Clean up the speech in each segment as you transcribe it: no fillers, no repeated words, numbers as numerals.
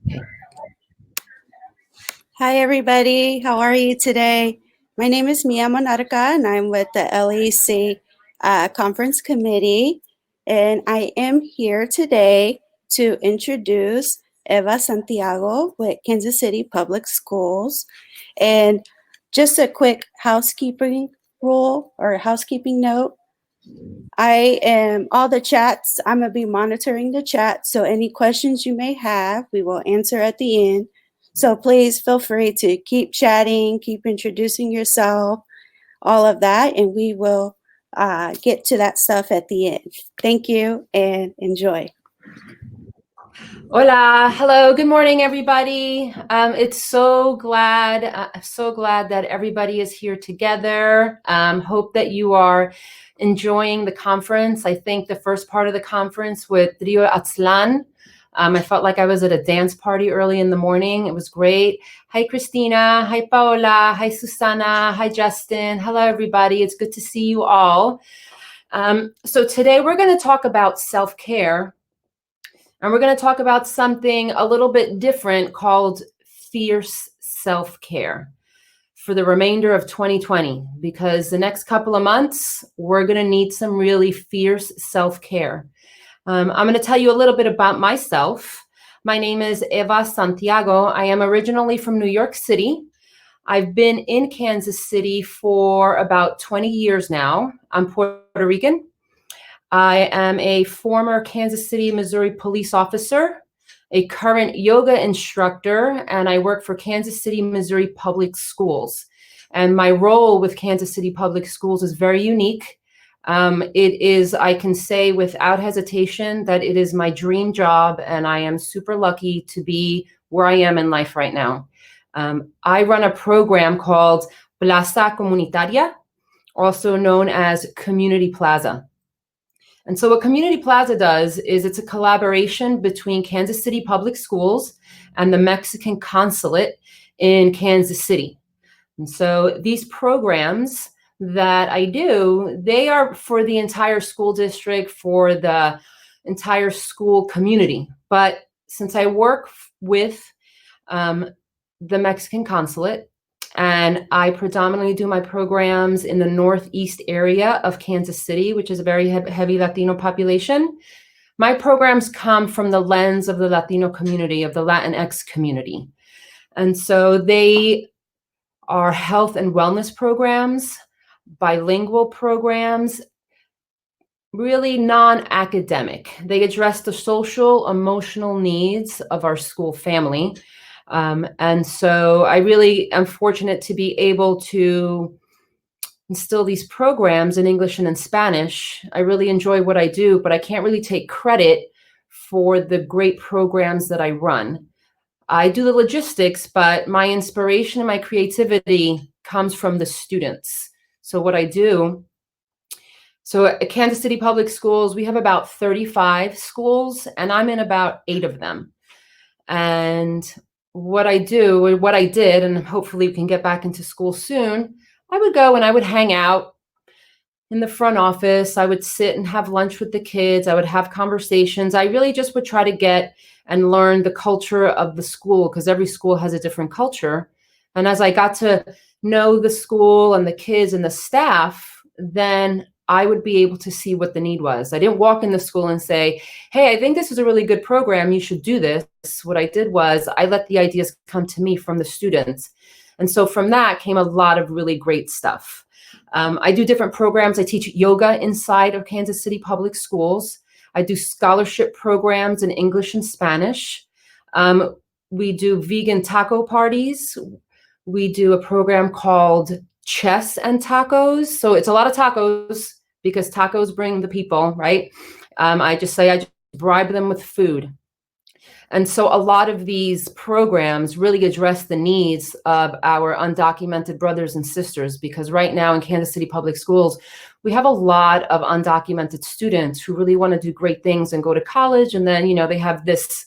Okay. Hi, everybody. How are you today? My name is Mia Monarca, and I'm with the LEC Conference Committee. And I am here today to introduce Eva Santiago with Kansas City Public Schools. And just a quick housekeeping rule or housekeeping note. I am all the chats. I'm going to be monitoring the chat. So any questions you may have, we will answer at the end. So please feel free to keep chatting, keep introducing yourself, all of that, and we will get to that stuff at the end. Thank you and enjoy. Hola, hello, good morning, everybody. It's so glad that everybody is here together. Hope that you are enjoying the conference. I think the first part of the conference with Rio Atzlan, I felt like I was at a dance party early in the morning. It was great. Hi, Christina. Hi, Paola. Hi, Susana. Hi, Justin. Hello, everybody. It's good to see you all. So today we're going to talk about self-care. And we're going to talk about something a little bit different called fierce self-care for the remainder of 2020, because the next couple of months, we're going to need some really fierce self-care. I'm going to tell you a little bit about myself. My name is Eva Santiago. I am originally from New York City. I've been in Kansas City for about 20 years now. I'm Puerto Rican. I am a former Kansas City, Missouri police officer, a current yoga instructor, and I work for Kansas City, Missouri Public Schools. And my role with Kansas City Public Schools is very unique. It is, I can say without hesitation, that it is my dream job, and I am super lucky to be where I am in life right now. I run a program called Plaza Comunitaria, also known as Community Plaza. And so what Community Plaza does is it's a collaboration between Kansas City Public Schools and the Mexican Consulate in Kansas City. And so these programs that I do, they are for the entire school district, for the entire school community. But since I work with the Mexican Consulate, and I predominantly do my programs in the northeast area of Kansas City, which is a very heavy Latino population. My programs come from the lens of the Latino community, of the Latinx community. And so they are health and wellness programs, bilingual programs, really non-academic. They address the social, emotional needs of our school family. And so I really am fortunate to be able to instill these programs in English and in Spanish. I really enjoy what I do, but I can't really take credit for the great programs that I run. I do the logistics, but my inspiration and my creativity comes from the students. So what I do, so at Kansas City Public Schools, we have about 35 schools, and I'm in about 8 of them. And what I do, what I did, and hopefully we can get back into school soon, I would go and I would hang out in the front office. I would sit and have lunch with the kids. I would have conversations. I really just would try to get and learn the culture of the school, because every school has a different culture. And as I got to know the school and the kids and the staff, then I would be able to see what the need was. I didn't walk in the school and say, hey, I think this is a really good program. You should do this. What I did was I let the ideas come to me from the students. And so from that came a lot of really great stuff. I do different programs. I teach yoga inside of Kansas City Public Schools. I do scholarship programs in English and Spanish. We do vegan taco parties. We do a program called Chess and Tacos. So it's a lot of tacos because tacos bring the people, right? I just bribe them with food. And so a lot of these programs really address the needs of our undocumented brothers and sisters, because right now in Kansas City Public Schools, we have a lot of undocumented students who really want to do great things and go to college. And then, they have this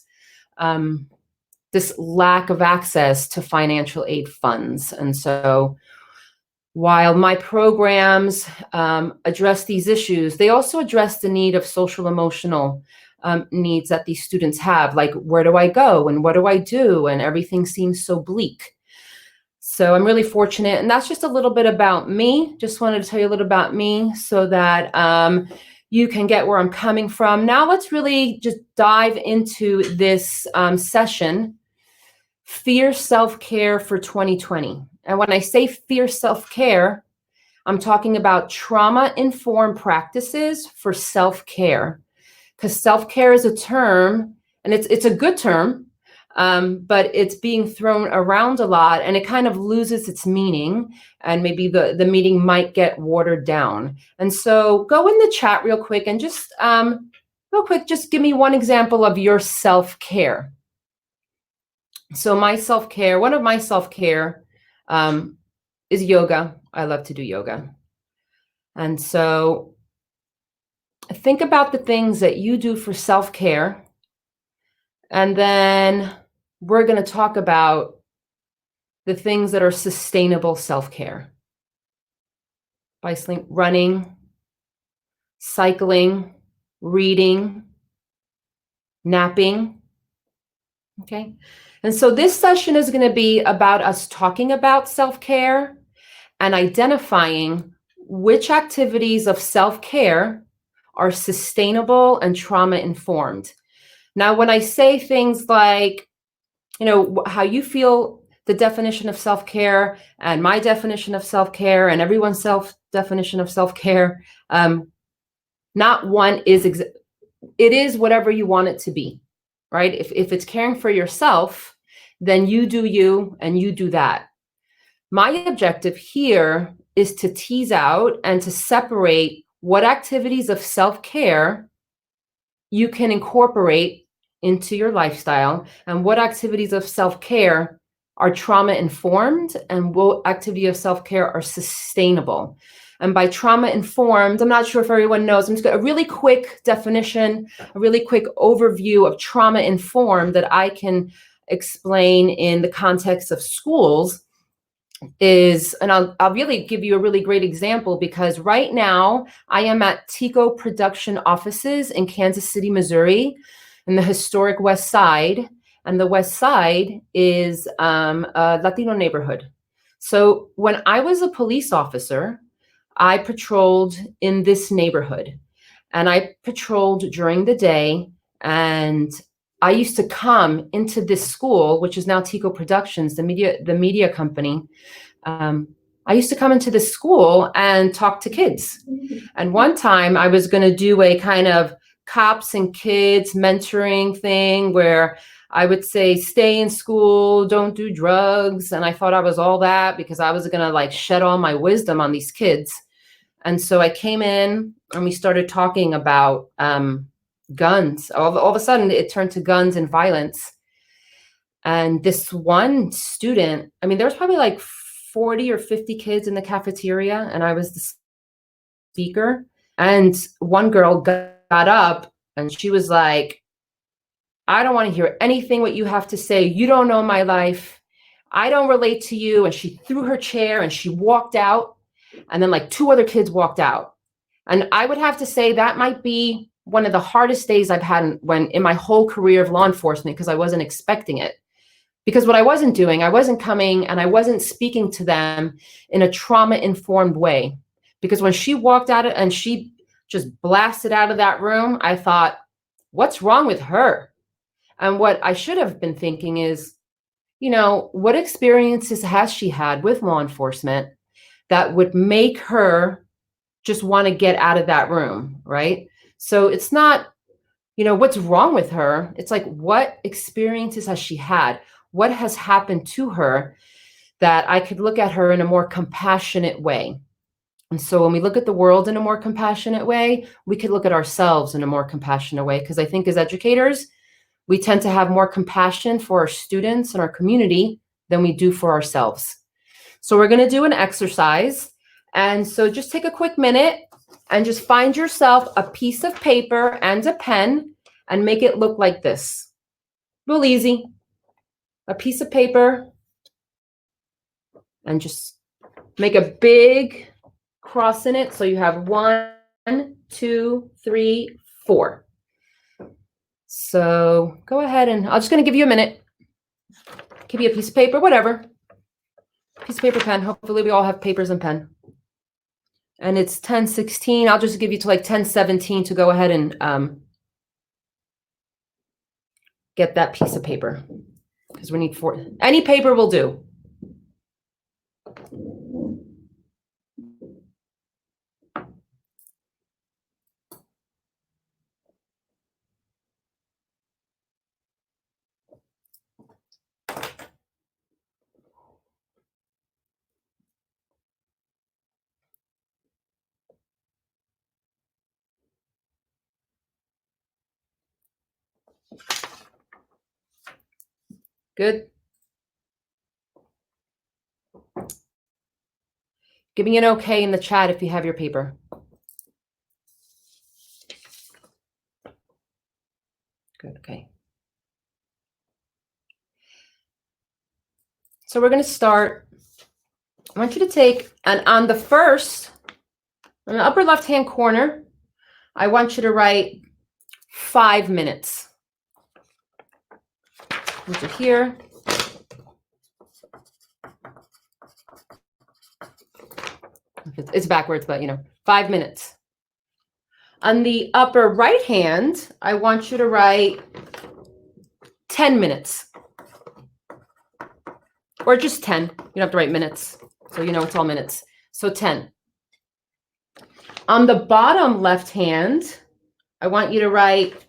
lack of access to financial aid funds. And so while my programs address these issues, they also address the need of social emotional needs that these students have, like where do I go and what do I do, and everything seems so bleak. So I'm really fortunate, and that's just a little bit about me. Just wanted to tell you a little about me so that you can get where I'm coming from. Now let's really just dive into this session, Fierce Self-Care for 2020. And when I say fierce self-care, I'm talking about trauma-informed practices for self-care, because self-care is a term, and it's a good term, but it's being thrown around a lot, and it kind of loses its meaning, and maybe the meaning might get watered down. And so go in the chat real quick and just just give me one example of your self-care. So my self-care, one of my self-care is yoga. I love to do yoga. And so think about the things that you do for self-care. And then we're going to talk about the things that are sustainable self-care. By running, cycling, reading, napping. Okay. And so this session is going to be about us talking about self-care and identifying which activities of self-care are sustainable and trauma-informed. Now, when I say things like, how you feel, the definition of self-care and my definition of self-care and everyone's definition of self-care, not one is, it is whatever you want it to be, right? If it's caring for yourself, then you do you and you do that. My objective here is to tease out and to separate what activities of self-care you can incorporate into your lifestyle and what activities of self-care are trauma-informed and what activities of self-care are sustainable. And by trauma-informed, I'm not sure if everyone knows, I'm just going to a really quick definition, a really quick overview of trauma-informed that I can explain in the context of schools is, and I'll really give you a really great example, because right now I am at Tico production offices in Kansas City, Missouri, in the historic West Side. And the West Side is a Latino neighborhood. So when I was a police officer, I patrolled in this neighborhood, and I patrolled during the day, and I used to come into this school, which is now Tico Productions, the media company. I used to come into this school and talk to kids. And one time I was going to do a kind of cops and kids mentoring thing where I would say, stay in school, don't do drugs. And I thought I was all that because I was going to shed all my wisdom on these kids. And so I came in and we started talking about guns. All of a sudden it turned to guns and violence. And this one student, there was probably 40 or 50 kids in the cafeteria, and I was the speaker. And one girl got up and she was like, I don't want to hear anything what you have to say. You don't know my life. I don't relate to you. And she threw her chair and she walked out. And then 2 other kids walked out. And I would have to say that might be one of the hardest days I've had in my whole career of law enforcement, because I wasn't expecting it. Because what I wasn't doing, I wasn't coming and I wasn't speaking to them in a trauma-informed way. Because when she walked out and she just blasted out of that room, I thought, what's wrong with her? And what I should have been thinking is, what experiences has she had with law enforcement that would make her just want to get out of that room, right? So it's not, what's wrong with her? It's what experiences has she had? What has happened to her that I could look at her in a more compassionate way? And so when we look at the world in a more compassionate way, we could look at ourselves in a more compassionate way. Because I think as educators, we tend to have more compassion for our students and our community than we do for ourselves. So we're going to do an exercise. And so just take a quick minute and just find yourself a piece of paper and a pen and make it look like this. Real easy. A piece of paper and just make a big cross in it. So you have 1, 2, 3, 4. So go ahead and I'm just going to give you a minute. Give you a piece of paper, whatever. Piece of paper, pen. Hopefully we all have papers and pen. And it's 10:16. I'll just give you to like 10:17 to go ahead and get that piece of paper. Because we need any paper will do. Good. Give me an okay in the chat if you have your paper. Good, okay. So we're going to start. I want you to take, and on the first, on the upper left-hand corner, I want you to write 5 minutes. Which is here. It's backwards, but 5 minutes. On the upper right hand, I want you to write 10 minutes. Or just 10. You don't have to write minutes. So it's all minutes. So 10. On the bottom left hand, I want you to write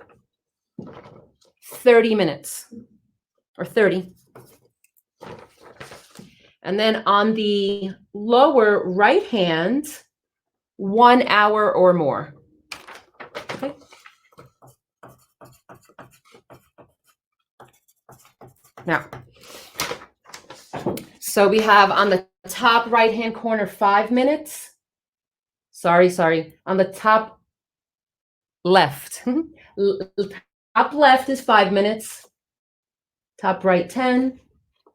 30 minutes. Or 30. And then on the lower right hand, 1 hour or more. Okay. Now, so we have on the top right-hand corner 5 minutes. Sorry. On the top left. Top left is 5 minutes. Top right 10.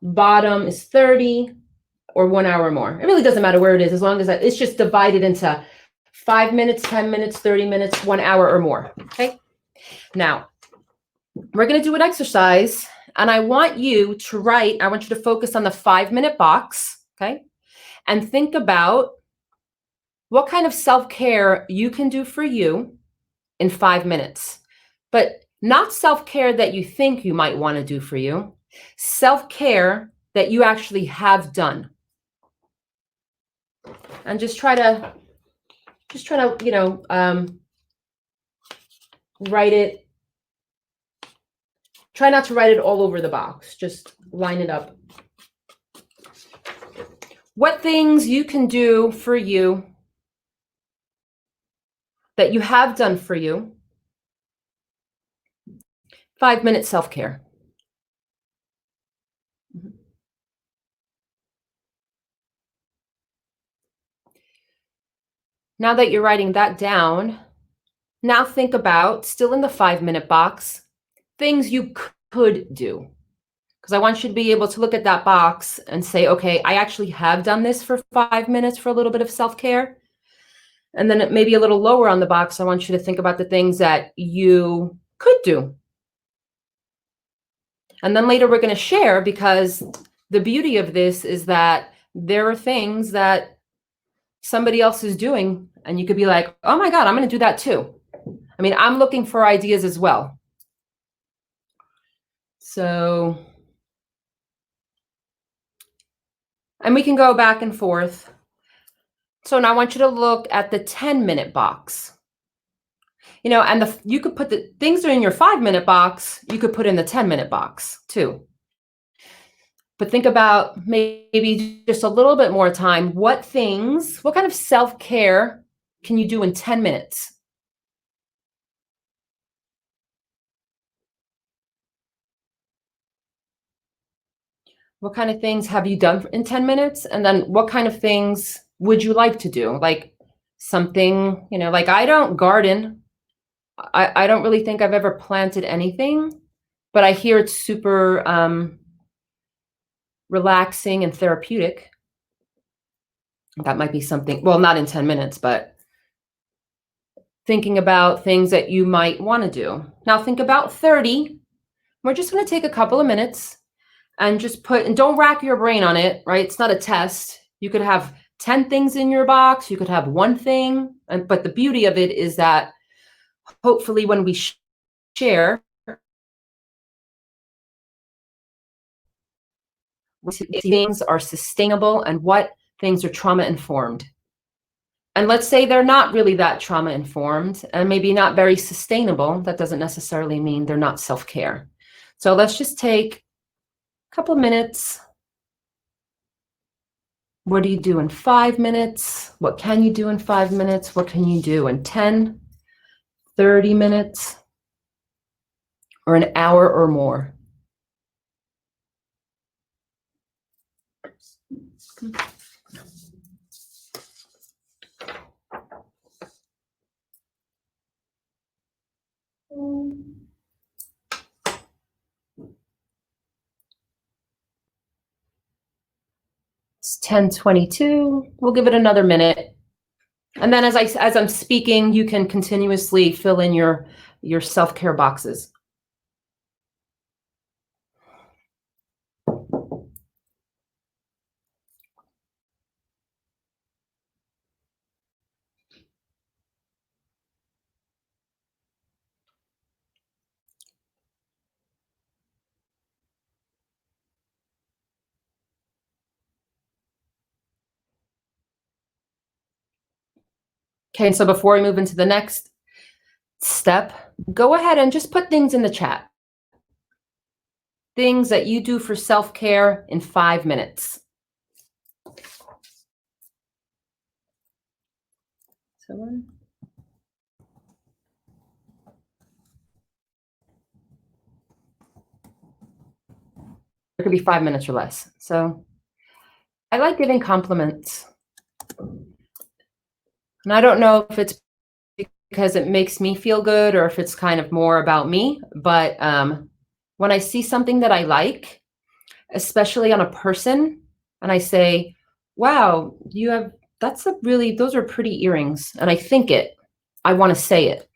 Bottom is 30 or 1 hour more. It really doesn't matter where it is, as long as it's just divided into 5 minutes, 10 minutes, 30 minutes, 1 hour or more. Okay. Now, we're going to do an exercise, and I want you to write, I want you to focus on the 5-minute box, okay? And think about what kind of self-care you can do for you in 5 minutes. But not self-care that you think you might want to do for you, self-care that you actually have done. And just try to, write it. Try not to write it all over the box. Just line it up. What things you can do for you that you have done for you. 5-minute self-care. Now that you're writing that down, now think about, still in the 5-minute box, things you could do. Because I want you to be able to look at that box and say, okay, I actually have done this for 5 minutes for a little bit of self-care. And then maybe a little lower on the box, I want you to think about the things that you could do. And then later we're going to share, because the beauty of this is that there are things that somebody else is doing, and you could be like, oh my God, I'm going to do that too. I mean, I'm looking for ideas as well. So, and we can go back and forth. So now I want you to look at the 10-minute box. And you could put the things that are in your 5-minute box, you could put in the 10-minute box too. But think about maybe just a little bit more time. What kind of self-care can you do in 10 minutes? What kind of things have you done in 10 minutes? And then what kind of things would you like to do? Like something, like I don't garden. I don't really think I've ever planted anything, but I hear it's super relaxing and therapeutic. That might be something, well, not in 10 minutes, but thinking about things that you might want to do. Now think about 30. We're just going to take a couple of minutes and just and don't rack your brain on it, right? It's not a test. You could have 10 things in your box. You could have one thing. But the beauty of it is that hopefully when we share, things are sustainable and what things are trauma informed. And let's say they're not really that trauma informed and maybe not very sustainable. That doesn't necessarily mean they're not self-care. So let's just take a couple of minutes. What do you do in 5 minutes? What can you do in 5 minutes? What can you do in 10, 30 minutes, or an hour or more? It's 10:22. We'll give it another minute. And then as I'm speaking, you can continuously fill in your self-care boxes. Okay, so before we move into the next step, go ahead and just put things in the chat. Things that you do for self-care in 5 minutes. It could be 5 minutes or less. So I like giving compliments. And I don't know if it's because it makes me feel good or if it's kind of more about me, but when I see something that I like, especially on a person, and I say, wow, those are pretty earrings. And I think it, I want to say it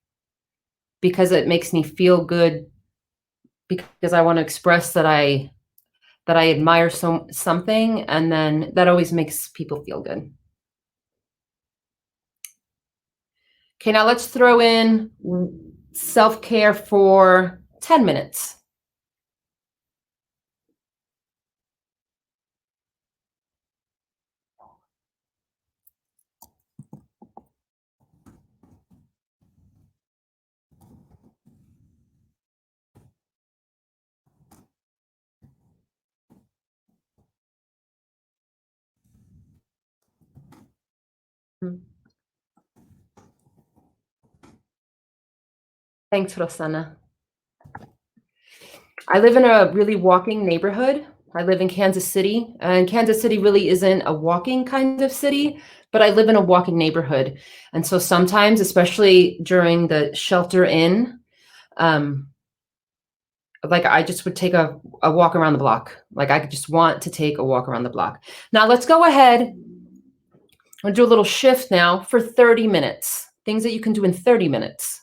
because it makes me feel good, because I want to express that I admire something, and then that always makes people feel good. Okay, now let's throw in self-care for 10 minutes. Thanks, Rosanna. I live in a really walking neighborhood. I live in Kansas City, and Kansas City really isn't a walking kind of city, but I live in a walking neighborhood. And so sometimes, especially during the shelter in, like I just would take a walk around the block. Like I just want to take a walk around the block. Now let's go ahead and do a little shift now for 30 minutes. Things that you can do in 30 minutes.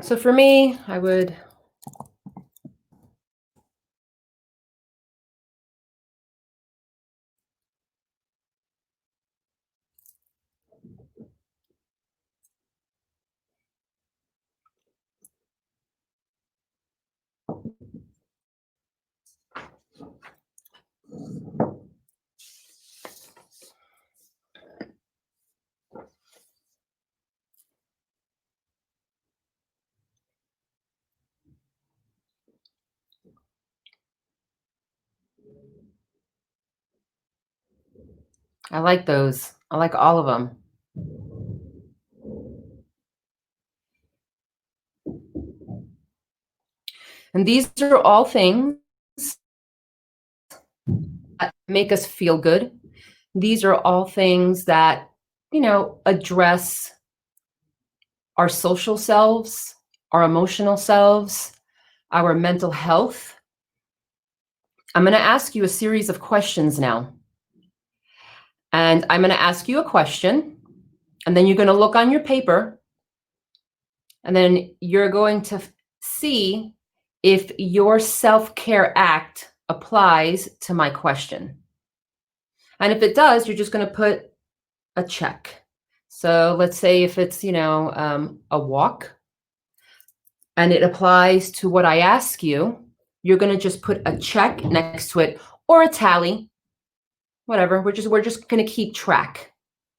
So for me, I would I like those. I like all of them. And these are all things that make us feel good. These are all things that, address our social selves, our emotional selves, our mental health. I'm going to ask you a series of questions now. And I'm going to ask you a question, and then you're going to look on your paper, and then you're going to see if your self-care act applies to my question. And if it does, you're just going to put a check. So let's say if it's, a walk, and it applies to what I ask you, you're going to just put a check next to it, or a tally, whatever. We're just going to keep track.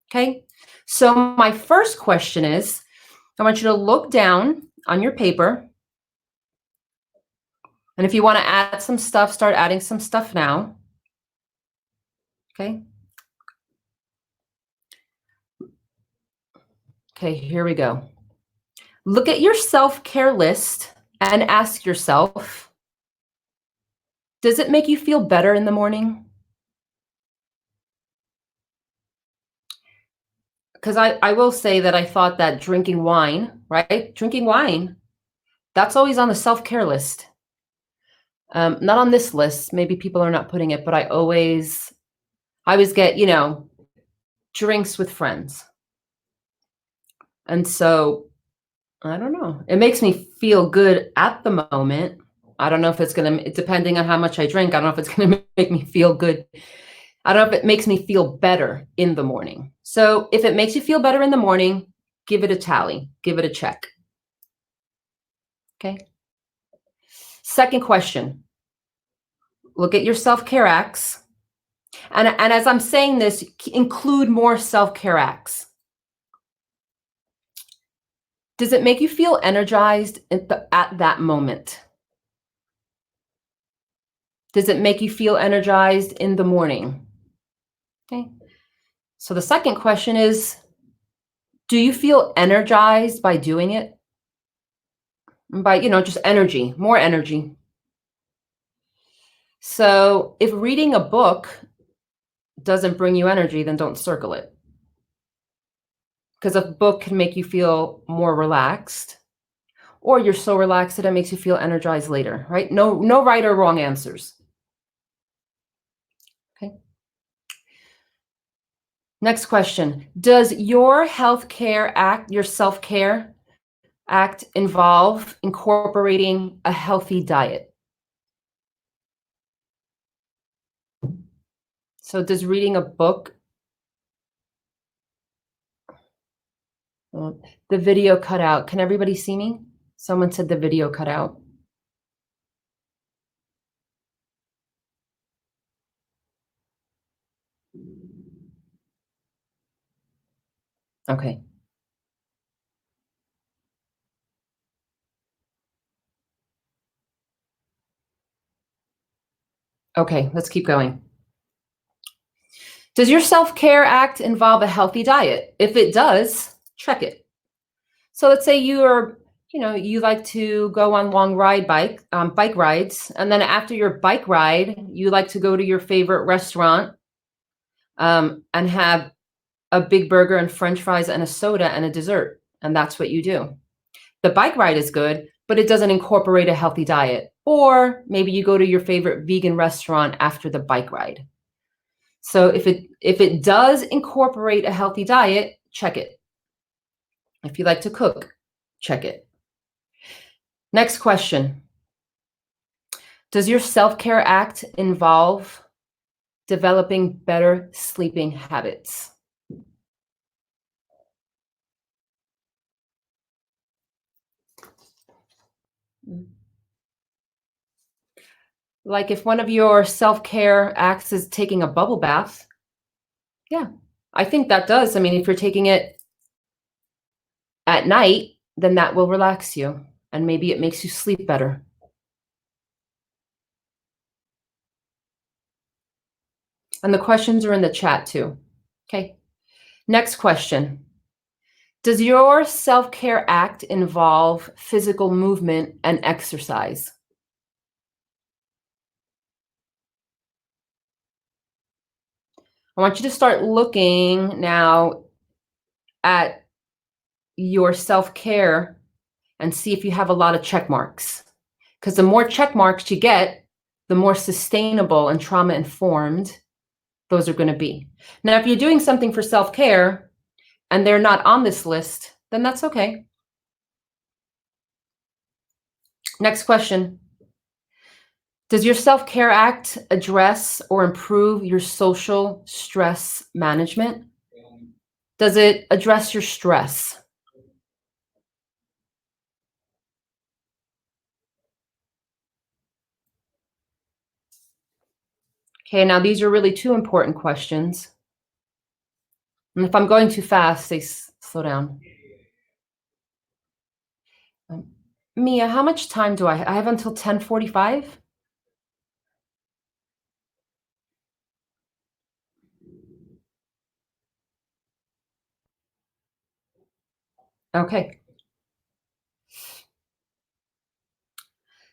Okay. So my first question is, I want you to look down on your paper. And if you want to add some stuff, start adding some stuff now. Okay. Okay, here we go. Look at your self-care list and ask yourself, does it make you feel better in the morning? Because I will say that I thought that drinking wine, right? Drinking wine, that's always on the self-care list. Not on this list. Maybe people are not putting it, but I always get, drinks with friends. And so, I don't know. It makes me feel good at the moment. I don't know if it's depending on how much I drink, I don't know if it's going to make me feel good. I don't know if it makes me feel better in the morning. So if it makes you feel better in the morning, give it a tally, give it a check. Okay. Second question. Look at your self-care acts. And as I'm saying this, include more self-care acts. Does it make you feel energized at that moment? Does it make you feel energized in the morning? Okay. So the second question is, do you feel energized by doing it? By, just energy, more energy. So if reading a book doesn't bring you energy, then don't circle it. Because a book can make you feel more relaxed, or you're so relaxed that it makes you feel energized later, right? No right or wrong answers. Okay. Next question. Does your self-care act involve incorporating a healthy diet? So does reading a book, the video cut out. Can everybody see me? Someone said the video cut out. Okay. Okay, let's keep going. Does your self-care act involve a healthy diet? If it does, check it. So let's say you like to go on long bike rides, and then after your bike ride, you like to go to your favorite restaurant and have a big burger and French fries and a soda and a dessert, and that's what you do. The bike ride is good, but it doesn't incorporate a healthy diet. Or maybe you go to your favorite vegan restaurant after the bike ride. So if it does incorporate a healthy diet, check it. If you like to cook, check it. Next question. Does your self-care act involve developing better sleeping habits? Like if one of your self-care acts is taking a bubble bath, yeah, I think that does. I mean, if you're taking it at night, then that will relax you, and maybe it makes you sleep better. And the questions are in the chat too. Okay. Next question. Does your self-care act involve physical movement and exercise? I want you to start looking now at your self-care and see if you have a lot of check marks. Because the more check marks you get, the more sustainable and trauma-informed those are going to be. Now, if you're doing something for self-care and they're not on this list, then that's okay. Next question. Does your self-care act address or improve your social stress management? Does it address your stress? Okay, now these are really two important questions. And if I'm going too fast, say slow down. Mia, how much time do I have? I have until 10:45? Okay.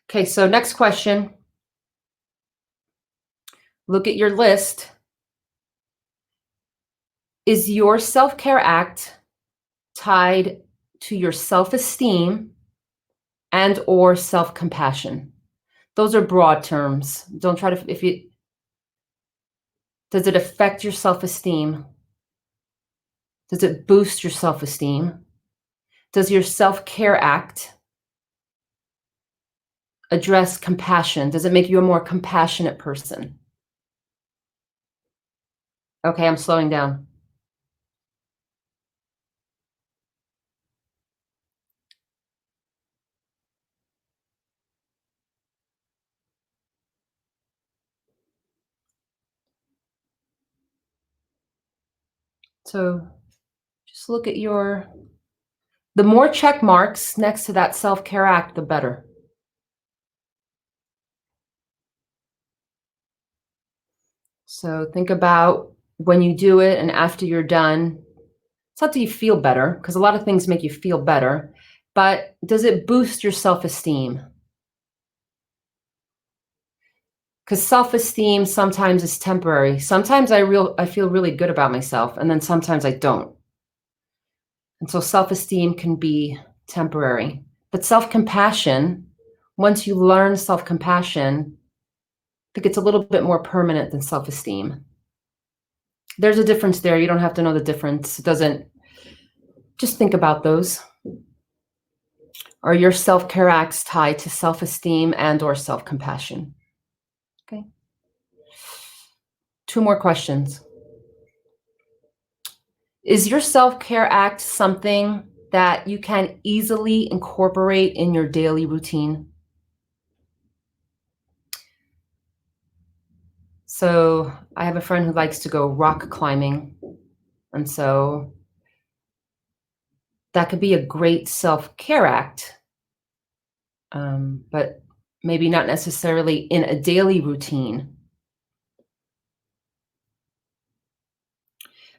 Okay, so next question. Look at your list. Is your self-care act tied to your self-esteem and or self-compassion? Those are broad terms. Don't try to, does it affect your self-esteem? Does it boost your self-esteem? Does your self-care act address compassion? Does it make you a more compassionate person? Okay, I'm slowing down. So just look at the more check marks next to that self-care act, the better. So think about when you do it and after you're done, it's not that you feel better, because a lot of things make you feel better, but does it boost your self-esteem? Because self-esteem sometimes is temporary. Sometimes I feel really good about myself, and then sometimes I don't. And so self-esteem can be temporary. But self-compassion, once you learn self-compassion, I think it's a little bit more permanent than self-esteem. There's a difference there. You don't have to know the difference. It doesn't, just think about those. Are your self-care acts tied to self-esteem and or self-compassion? Okay. 2 more questions. Is your self-care act something that you can easily incorporate in your daily routine? So I have a friend who likes to go rock climbing. And so that could be a great self-care act, but maybe not necessarily in a daily routine.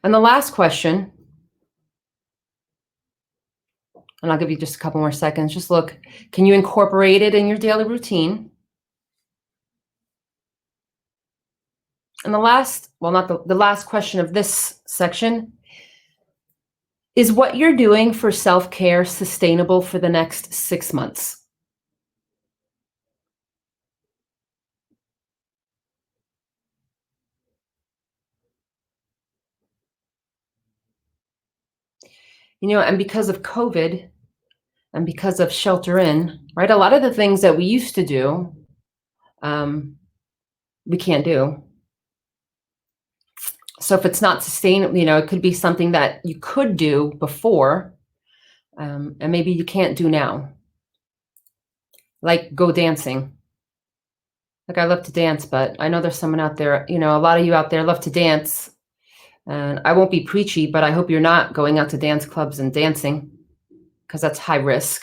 And the last question, and I'll give you just a couple more seconds, just look, can you incorporate it in your daily routine? And the last, well, not the last question of this section, is what you're doing for self-care sustainable for the next 6 months? You know, and because of COVID and because of shelter in, right, a lot of the things that we used to do, we can't do. So if it's not sustainable, you know, it could be something that you could do before, and maybe you can't do now. Like go dancing. Like I love to dance, but I know there's someone out there, you know, a lot of you out there love to dance. And I won't be preachy, but I hope you're not going out to dance clubs and dancing, because that's high risk.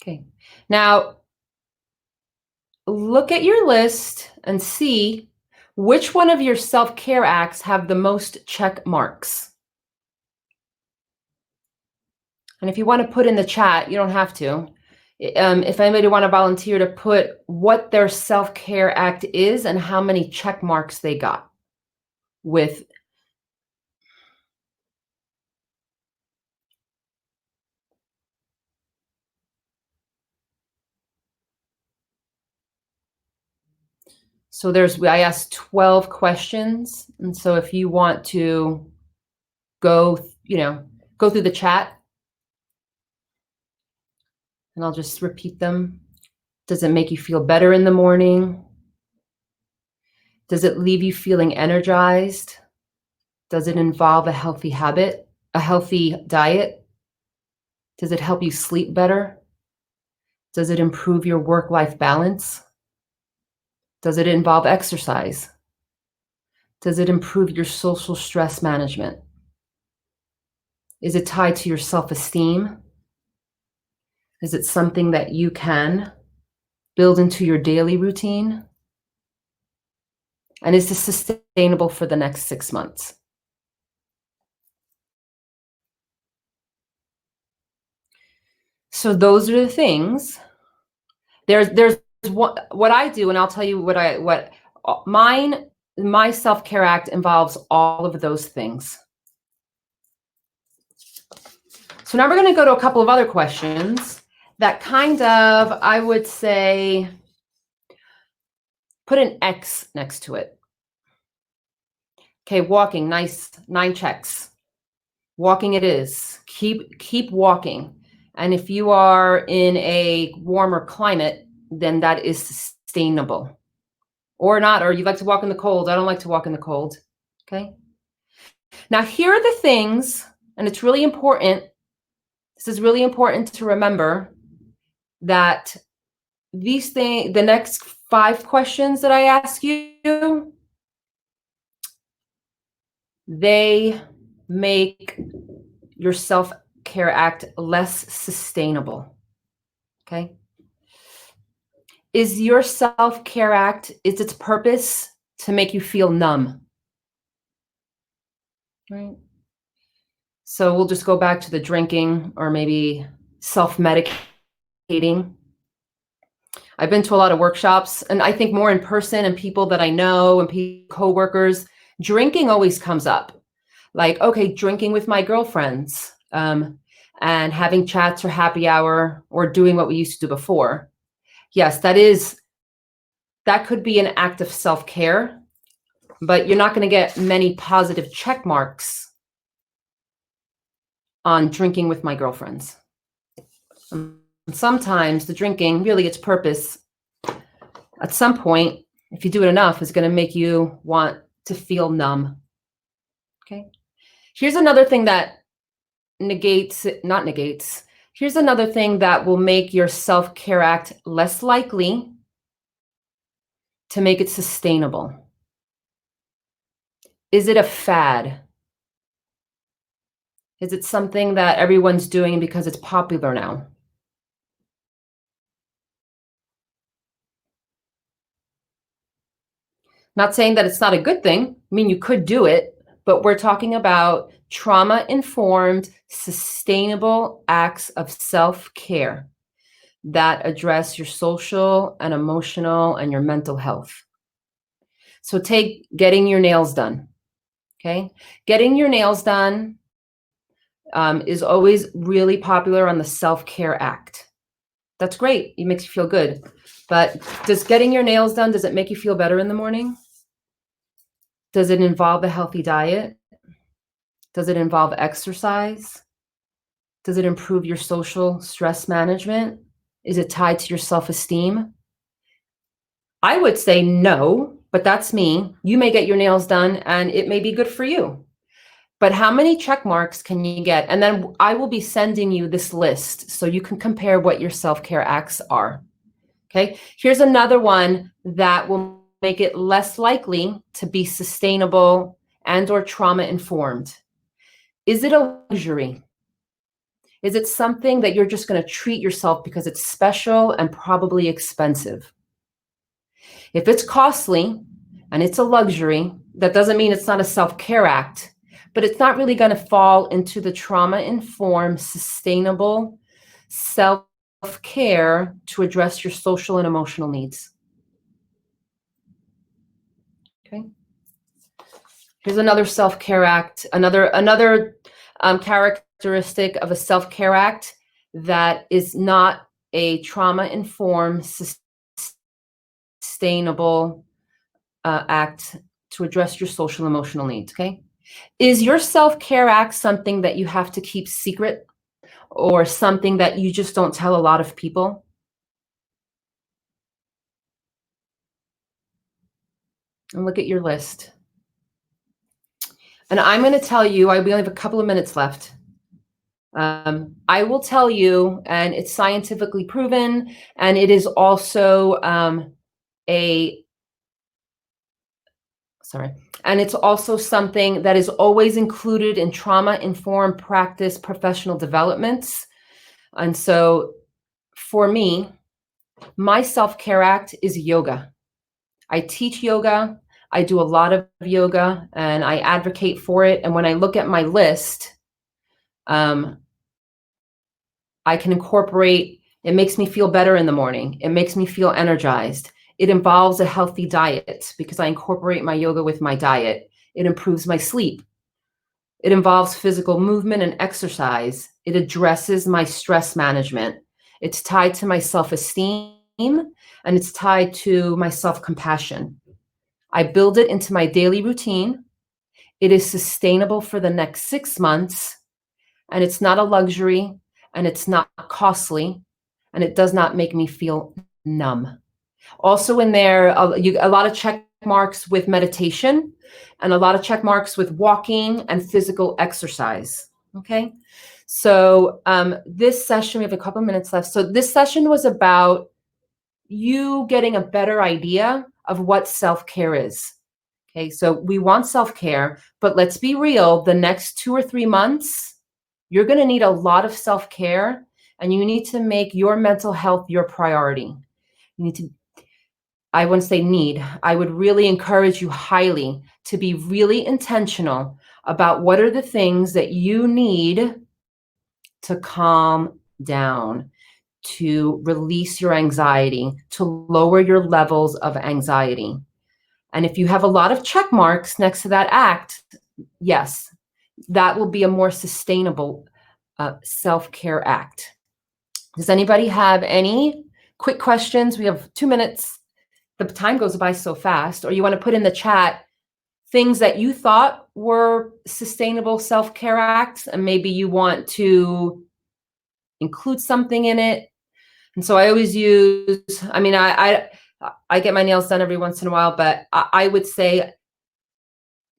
Okay. Now, look at your list and see which one of your self-care acts have the most check marks. And if you want to put in the chat, you don't have to. If anybody want to volunteer to put what their self-care act is and how many check marks they got with. So I asked 12 questions. And so if you want to go through the chat, and I'll just repeat them. Does it make you feel better in the morning? Does it leave you feeling energized? Does it involve a healthy habit, a healthy diet? Does it help you sleep better? Does it improve your work-life balance? Does it involve exercise? Does it improve your social stress management? Is it tied to your self-esteem? Is it something that you can build into your daily routine? And is this sustainable for the next 6 months? So those are the things. There's what I do, and I'll tell you what my Self-Care Act involves all of those things. So now we're going to go to a couple of other questions that kind of, I would say, put an X next to it. Okay, walking, nice, 9 checks. Walking it is. Keep walking. And if you are in a warmer climate, then that is sustainable. Or not, or you like to walk in the cold. I don't like to walk in the cold. Okay. Now here are the things, and it's really important. This is really important to remember that these things, the next 5 questions that I ask you, they make your Self-Care Act less sustainable. Okay. Is your Self-Care Act, is its purpose to make you feel numb? Right. So we'll just go back to the drinking or maybe self-medicating. I've been to a lot of workshops, and I think more in person, and people that I know and coworkers, drinking always comes up. Like, okay, drinking with my girlfriends, and having chats or happy hour or doing what we used to do before. Yes, that could be an act of self-care, but you're not going to get many positive check marks on drinking with my girlfriends. Sometimes the drinking, really its purpose, at some point, if you do it enough, is going to make you want to feel numb. Okay. Here's another thing that here's another thing that will make your Self-Care Act less likely to make it sustainable. Is it a fad? Is it something that everyone's doing because it's popular now? Not saying that it's not a good thing. I mean, you could do it, but we're talking about trauma-informed, sustainable acts of self-care that address your social and emotional and your mental health. So take getting your nails done. Okay, getting your nails done is always really popular on the Self-Care Act. That's great. It makes you feel good. But does getting your nails done, does it make you feel better in the morning? Does it involve a healthy diet? Does it involve exercise? Does it improve your social stress management? Is it tied to your self-esteem? I would say no, but that's me. You may get your nails done and it may be good for you. But how many check marks can you get? And then I will be sending you this list so you can compare what your self-care acts are. Okay, here's another one that will make it less likely to be sustainable and or trauma-informed. Is it a luxury? Is it something that you're just going to treat yourself because it's special and probably expensive? If it's costly and it's a luxury, that doesn't mean it's not a self-care act, but it's not really going to fall into the trauma-informed, sustainable self-care to address your social and emotional needs. Okay. Here's another self-care act, another characteristic of a self-care act that is not a trauma-informed, sustainable act to address your social emotional needs, okay? Is your self-care act something that you have to keep secret or something that you just don't tell a lot of people? And look at your list. And I'm going to tell you, we only have a couple of minutes left. I will tell you, and it's scientifically proven, and it is also and it's also something that is always included in trauma-informed practice professional developments. And so for me, my self-care act is yoga. I teach yoga. I do a lot of yoga and I advocate for it. And when I look at my list, I can incorporate, it makes me feel better in the morning. It makes me feel energized. It involves a healthy diet because I incorporate my yoga with my diet. It improves my sleep. It involves physical movement and exercise. It addresses my stress management. It's tied to my self-esteem and it's tied to my self-compassion. I build it into my daily routine. It is sustainable for the next 6 months, and it's not a luxury, and it's not costly, and it does not make me feel numb. Also in there, a lot of check marks with meditation and a lot of check marks with walking and physical exercise, okay? So this session, we have a couple of minutes left. So this session was about you getting a better idea of what self-care is. Okay, so we want self-care, but let's be real, the next 2 or 3 months, you're going to need a lot of self-care and you need to make your mental health your priority. You need to, I wouldn't say need, I would really encourage you highly to be really intentional about what are the things that you need to calm down, to release your anxiety, to lower your levels of anxiety. And if you have a lot of check marks next to that act, yes, that will be a more sustainable self-care act. Does anybody have any quick questions? We have 2 minutes. The time goes by so fast. Or you want to put in the chat things that you thought were sustainable self-care acts, and maybe you want to include something in it. And so I always use, I mean, I get my nails done every once in a while, but I would say,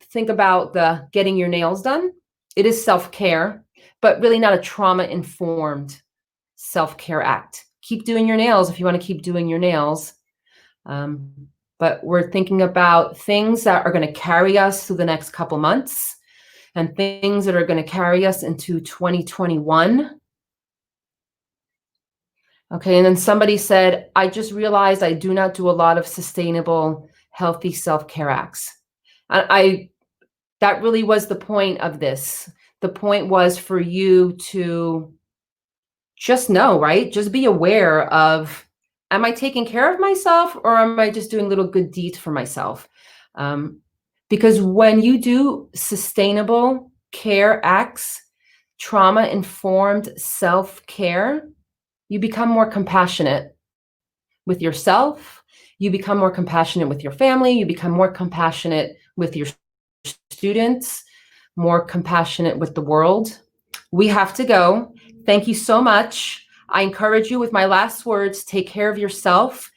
think about the getting your nails done. It is self-care, but really not a trauma-informed self-care act. Keep doing your nails if you want to keep doing your nails. But we're thinking about things that are going to carry us through the next couple months and things that are going to carry us into 2021. Okay, and then somebody said, I just realized I do not do a lot of sustainable, healthy self-care acts. And that really was the point of this. The point was for you to just know, right? Just be aware of, am I taking care of myself or am I just doing little good deeds for myself? Because when you do sustainable care acts, trauma-informed self-care, you become more compassionate with yourself. You become more compassionate with your family. You become more compassionate with your students, more compassionate with the world. We have to go. Thank you so much. I encourage you with my last words, take care of yourself,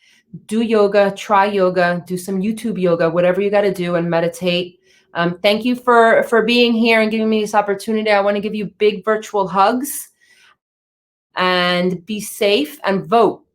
do yoga, try yoga, do some YouTube yoga, whatever you got to do, and meditate. Thank you for being here and giving me this opportunity. I want to give you big virtual hugs and be safe and vote.